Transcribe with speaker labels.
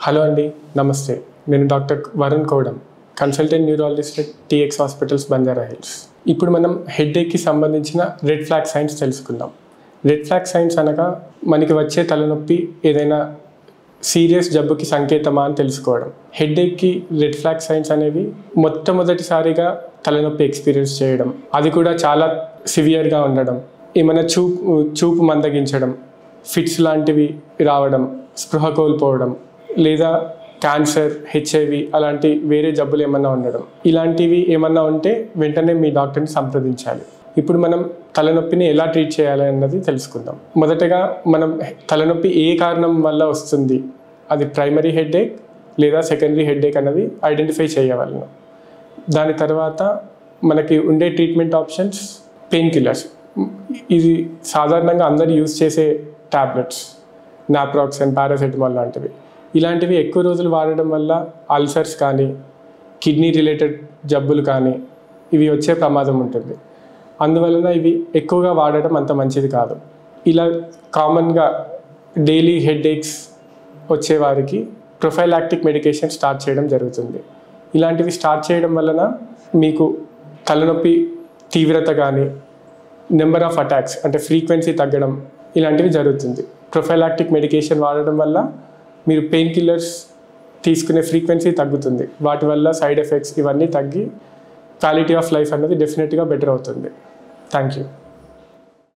Speaker 1: Hello అండి, నమస్తే. నేను doctor Varun Kodam, consultant neurologist at TX hospitals, Banjara Hills. ఇప్పుడు మనం హెడ్ఏక్కి సంబంధించిన రెడ్ ఫ్లాగ్ సైన్స్ తెలుసుకుందాం. రెడ్ ఫ్లాగ్ సైన్స్ అనగా మనకి వచ్చే తలనొప్పి ఏదైనా సీరియస్ జబ్బుకి సంకేతమా అని తెలుసుకోవడం. హెడ్ఏక్కి రెడ్ ఫ్లాగ్ సైన్స్ అనేవి మొట్టమొదటిసారిగా తలనొప్పి ఎక్స్పీరియన్స్ చేయడం, అది కూడా చాలా సివియర్గా ఉండడం, ఏమైనా చూపు మందగించడం, ఫిట్స్ లాంటివి రావడం, స్పృహ కోల్పోవడం, లేదా క్యాన్సర్, హెచ్ఐవి అలాంటి వేరే జబ్బులు ఏమన్నా ఉండడం, ఇలాంటివి ఏమన్నా ఉంటే వెంటనే మీ డాక్టర్ని సంప్రదించాలి. ఇప్పుడు మనం తలనొప్పిని ఎలా ట్రీట్ చేయాలి అన్నది తెలుసుకుందాం. మొదటగా మనం తలనొప్పి ఏ కారణం వల్ల వస్తుంది, అది ప్రైమరీ హెడ్ఏక్ లేదా సెకండరీ హెడ్ఏక్ అన్నది ఐడెంటిఫై చేయగలను. దాని తర్వాత మనకి ఉండే ట్రీట్మెంట్ ఆప్షన్స్ పెయిన్ కిల్లర్స్. ఇది సాధారణంగా అందరు యూజ్ చేసే టాబ్లెట్స్, నాప్రాక్సన్, పారాసెటమాల్ లాంటివి. ఇలాంటివి ఎక్కువ రోజులు వాడడం వల్ల అల్సర్స్ కానీ, కిడ్నీ రిలేటెడ్ జబ్బులు కానీ ఇవి వచ్చే ప్రమాదం ఉంటుంది. అందువలన ఇవి ఎక్కువగా వాడడం అంత మంచిది కాదు. ఇలా కామన్గా డైలీ హెడ్ఏక్స్ వచ్చేవారికి ప్రొఫైలాక్టిక్ మెడికేషన్ స్టార్ట్ చేయడం జరుగుతుంది. ఇలాంటివి స్టార్ట్ చేయడం వలన మీకు తలనొప్పి తీవ్రత కానీ, నెంబర్ ఆఫ్ అటాక్స్ అంటే ఫ్రీక్వెన్సీ తగ్గడం ఇలాంటివి జరుగుతుంది. ప్రొఫైలాక్టిక్ మెడికేషన్ వాడడం వల్ల మీరు పెయిన్ కిల్లర్స్ తీసుకునే ఫ్రీక్వెన్సీ తగ్గుతుంది. వాటి వల్ల సైడ్ ఎఫెక్ట్స్ ఇవన్నీ తగ్గి క్వాలిటీ ఆఫ్ లైఫ్ అన్నది డెఫినెట్గా బెటర్ అవుతుంది. Thank you.